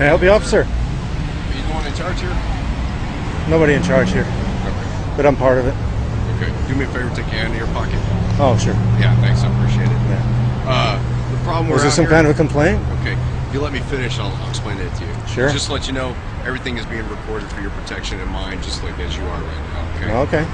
Can I help you, officer? Are you the one in charge here? Nobody in charge here, Okay. but I'm part of it. Okay. Do me a favor, take your hand in your pocket. Oh, sure. Yeah, thanks. I appreciate it. Yeah. The problem Was there some kind of a complaint? Okay. If you let me finish, I'll explain it to you. Sure. Just to let you know, everything is being recorded for your protection and mine, just like as you are right now. Okay. Okay.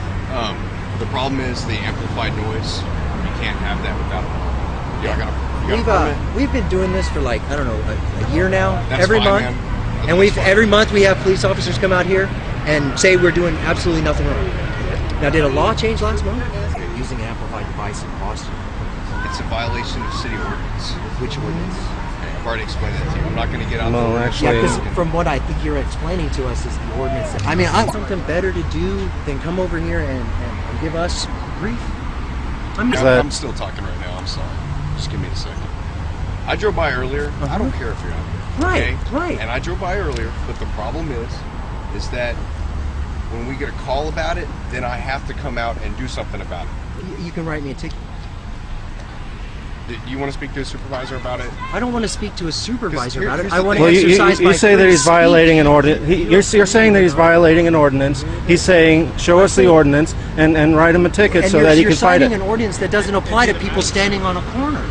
The problem is the amplified noise. You can't have that without a You got a permit? We've been doing this for like, I don't know, a year now. That's every fine, month. man. And every month we have police officers come out here and say we're doing absolutely nothing wrong. Now, did a law change last month? Using an amplified device in Boston. It's a violation of city ordinance. Which ordinance? I've already explained that to you. I'm not going to get out No, there. actually- Yeah, because from what I think you're explaining to us is the ordinance. That I mean, I something better to do than come over here and give us grief. I'm still talking right now. I'm sorry. Just give me a second. I drove by earlier. I don't care if you're out there. Right, Okay? right. And I drove by earlier, but the problem is that when we get a call about it, then I have to come out and do something about it. You can write me a ticket. Do you want to speak to a supervisor about it? I don't want to speak to a supervisor about it. here's I the want thing. to Well, exercise you my say that free he's violating speech. an ordinance. You're saying that he's violating an ordinance. He's saying, show us the ordinance and write him a ticket And so that he you're can fight citing it. an ordinance that doesn't apply to people standing on a corner.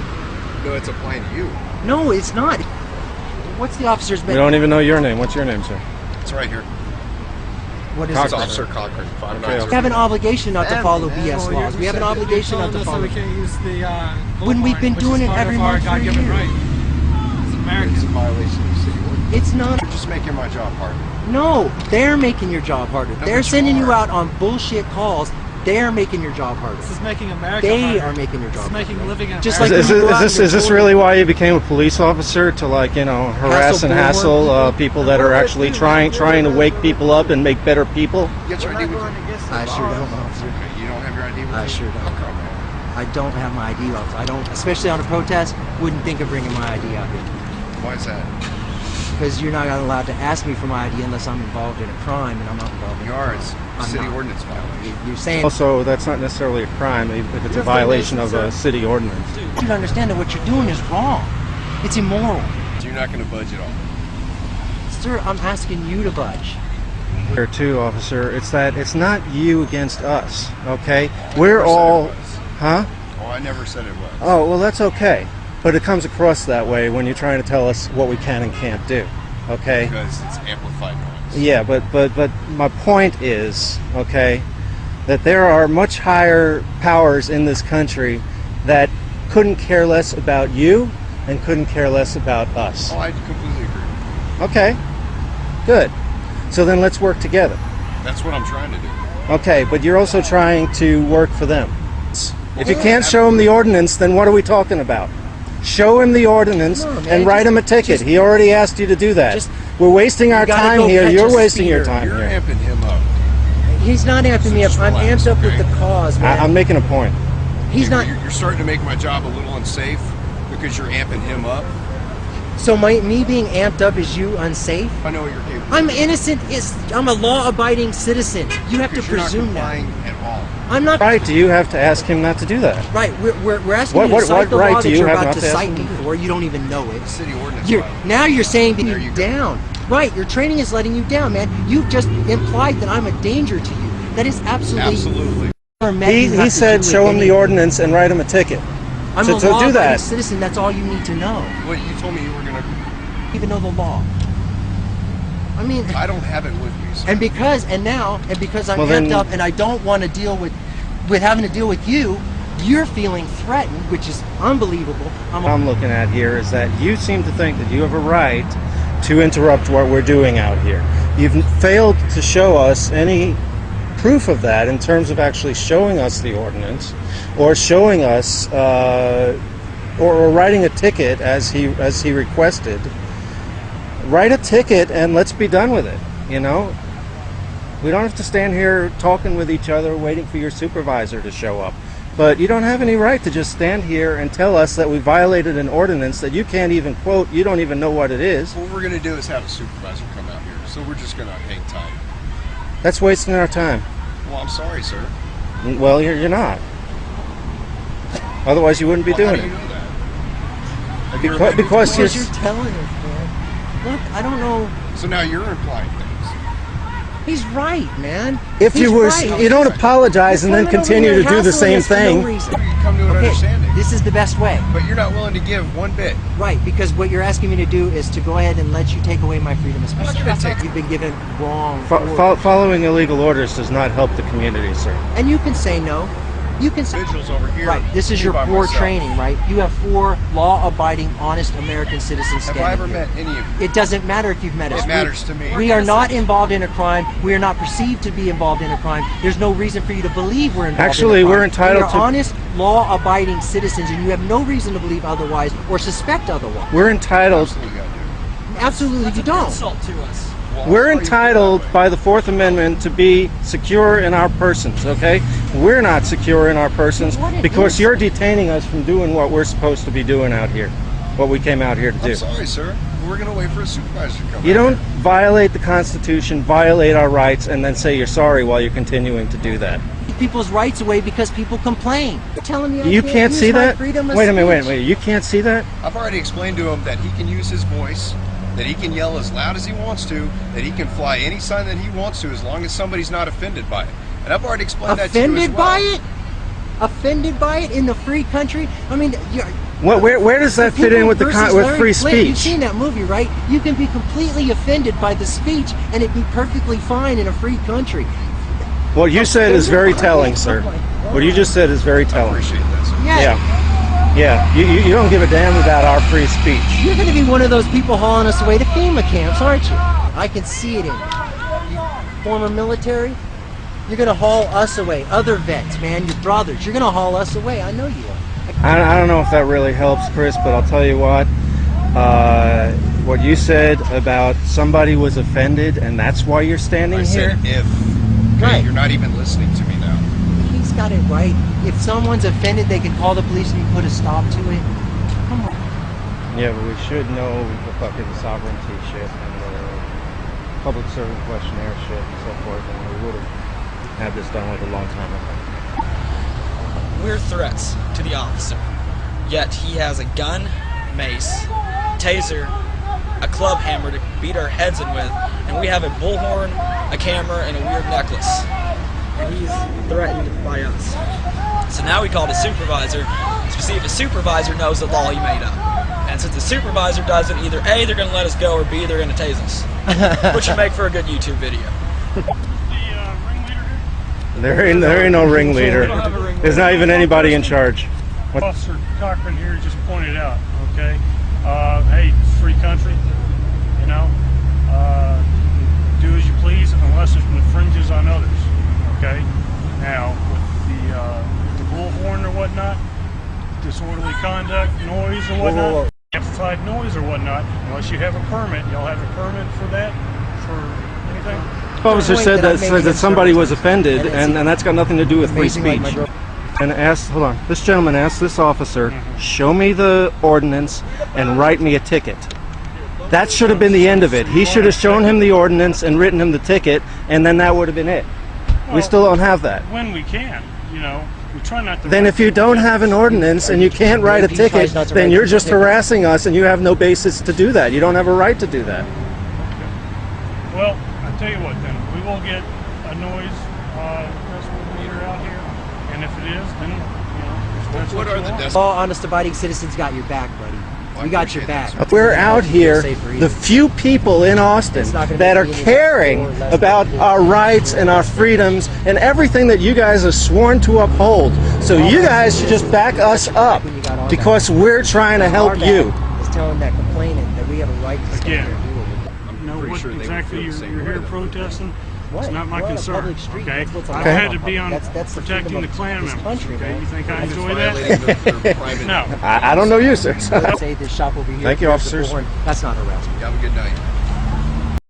No, it's applying to you. No, it's not. What's the officer's We don't even know your name. What's your name, sir? It's right here. What is It's it? Officer Cochran. We have an obligation not to follow BS laws. We have an obligation not to follow. We can't use the When we've been doing it every month for a God-given year. right. It's It's a American. violation of city ordinance. It's not. You're just making my job harder. No, they're making your job harder. No, They're but you sending you are. out on bullshit calls. They're making your job harder. This is making America They harder. are making your This job is making harder. living in Just America. like Is when you go out this, and is this report- really why you became a police officer, to, like, you know, harass and Hassle hassle people that are actually trying to wake people up and make better people? Get your ID with you. I sure don't, officer. Okay, you don't have your ID with you? I sure don't. Okay, man. I don't have my ID, officer. I don't, especially on a protest, wouldn't think of bringing my ID out here. Why is that? Because you're not allowed to ask me for my ID unless I'm involved in a crime, and I'm not involved in You a are. crime. It's I'm city not. ordinance violation. You're saying Also, that's not necessarily a crime if it's a violation of a city ordinance. you don't understand that what you're doing is wrong. It's immoral. You're not going to budge at all. Sir, I'm asking you to budge. Here too, officer, it's that it's not you against us, okay? Never We're said all, it was. huh? Oh, I never said it was. Oh, well, that's okay. But it comes across that way when you're trying to tell us what we can and can't do, okay? Because it's amplified noise. Yeah, but my point is, okay, that there are much higher powers in this country that couldn't care less about you and couldn't care less about us. Oh, I completely agree. Okay, good. So then let's work together. That's what I'm trying to do. Okay, but you're also trying to work for them. If you can't show him the ordinance, then what are we talking about? Show him the ordinance No, man, and write him a ticket. He already asked you to do that. We're wasting our gotta time go here. catch You're a wasting your speeder. time You're here. amping him up. He's not amping me up. just I'm relax, amped up with okay? the cause, man. I'm making a point. He's not. You're starting to make my job a little unsafe because you're amping him up. So me being amped up is you unsafe? I know what you're capable. I'm innocent. I'm a law-abiding citizen. You have to Because you're not presume that. complying at all. I'm not. Right, do you have to ask him not to do that? Right. We're asking What- you to cite what the right law do that you you're have about not to to ask cite him me to do for. You don't even know it. City ordinance You're, violation. now you're saying that There you're you go. down. Right. Your training is letting you down, man. You've just implied that I'm a danger to you. That is absolutely. Absolutely. He said show him the ordinance and write him a ticket. I'm So a do law-abiding that. citizen. That's all you need to know. Well, you told me you were going to... Even know the law. I mean, I don't have it with me, sir. and because I'm Well, amped then- up and I don't want to deal with having to deal with you, you're feeling threatened, which is unbelievable. What I'm looking at here is that you seem to think that you have a right to interrupt what we're doing out here. You've failed to show us any proof of that in terms of actually showing us the ordinance or showing us or writing a ticket as he requested. Write a ticket and let's be done with it, you know? We don't have to stand here talking with each other waiting for your supervisor to show up. But you don't have any right to just stand here and tell us that we violated an ordinance that you can't even quote, you don't even know what it is. What we're going to do is have a supervisor come out here, so we're just going to hang tight. That's wasting our time. Well, I'm sorry, sir. Well, you're not. Otherwise you wouldn't be Well, how doing do you it. know that? Because you're telling us, man. Look, I don't know. So now you're implying things. He's right, man. If He's you were, right. you don't apologize and then Coming over continue here to do the hassling same us for no thing. reason. You come to an Okay, understanding. this is the best way. But you're not willing to give one bit. Right, because what you're asking me to do is to go ahead and let you take away my freedom of I'm speech. not gonna take- You've been given wrong orders. Following illegal orders does not help the community, sir. And you can say no. You can say Individuals over here. right. This is me your by poor myself. training, right? You have 4 law-abiding, honest American citizens Have standing I ever here. met any of you? It doesn't matter if you've met us. It matters to me. We are not involved in a crime. We are not perceived to be involved in a crime. There's no reason for you to believe we're involved Actually, in a crime. we're entitled we are to- honest, law-abiding citizens, and you have no reason to believe otherwise or suspect otherwise. We're entitled. Absolutely, I do. Absolutely, you don't. Insult to us. Well, We're how are you entitled feeling by the Fourth Amendment to be secure in our persons, okay? We're not secure in our persons What it because is. you're detaining us from doing what we're supposed to be doing out here, what we came out here to that way? do. I'm sorry, sir. We're going to wait for a supervisor to come You out don't here. violate the Constitution, violate our rights, and then say you're sorry while you're continuing to do that. People's rights away because people complain. You're telling me I You can't use see my that? freedom of Wait a minute, speech? wait. You can't see that? I've already explained to him that he can use his voice, that he can yell as loud as he wants to, that he can fly any sign that he wants to as long as somebody's not offended by it. And I've already explained that to you as Offended well. by it? Offended by it in the free country? I mean, Where does that fit in with the Versus with Larry free Flint, You've speech? seen that movie, right? You can be completely offended by the speech and it be perfectly fine in a free country. What you said is very telling, sir. What you just said is very I telling. appreciate that, sir. Yeah. You don't give a damn about our free speech. You're going to be one of those people hauling us away to FEMA camps, aren't you? I can see it in you. You former military, you're going to haul us away. Other vets, man, your brothers. You're going to haul us away. I know you are. I don't know if that really helps, Chris, but I'll tell you what you said about somebody was offended and that's why you're standing I here. said if. Okay, Right. you're not even listening to me now. He's got it right. If someone's offended, they can call the police and put a stop to it. Come on. Yeah, but we should know the fucking sovereignty shit and the public servant questionnaire shit and so forth, and we would have had this done with a long time ago. We're threats to the officer. Yet he has a gun, mace, taser, a club hammer to beat our heads in with, and we have a bullhorn, a camera, and a weird necklace. And he's threatened by us. So now we called a supervisor to see if a supervisor knows the law he made up. And since the supervisor doesn't, either A, they're going to let us go, or B, they're going to tase us. Which would make for a good YouTube video. There ain't no ringleader. There's not even anybody in charge. What? Officer Cochran here just pointed out, okay? Hey, it's a free country, you know? Do as you please unless it infringes on others, okay? Now, with the bullhorn or whatnot, disorderly conduct, noise or whatnot, amplified noise or whatnot, unless you have a permit, y'all have a permit for that, for anything? The officer point said that I that, made said that against somebody was journalists. offended, And it's and that's got nothing to do with free amazing, like my speech. girl- And asked, hold on, this gentleman asked this officer, show me the ordinance and write me a ticket. That should have been the end of it. He should have shown him the ordinance and written him the ticket, and then that would have been it. We Well, still don't have that. When we can, you know? We try not to... Then if you don't have an ordinance and you can't write a He tries ticket, not to then write you're the just ticket. harassing us and you have no basis to do that. You don't have a right to do that. Well, I tell you what then, we will get a noise decibel meter out here, and if it is, then, you know, if that's What what are you the want. decibels? All honest, abiding citizens got your back, buddy. Well, We I got your appreciate back. that, We're out here, the few people in Austin It's not gonna that be are any caring more or less about than our rights and our freedoms and everything that you guys are sworn to uphold. So you guys should just back us up because we're trying to help you. Is telling that complainant that we have a right to stand Again. there and do what we do. You know pretty what sure they would exactly feel the same you're way here that- protesting? What? It's not my We're on a concern. public street. Okay, That's what's I've allowed had on to be on that's the protecting freedom the of Klan this members. country, Okay, man. you think I I'm just enjoy violating that? their private. No. I don't know you, sir. Say this shop over here. Thank you, here's the officers. bullhorn. That's not harassment. You have a good night.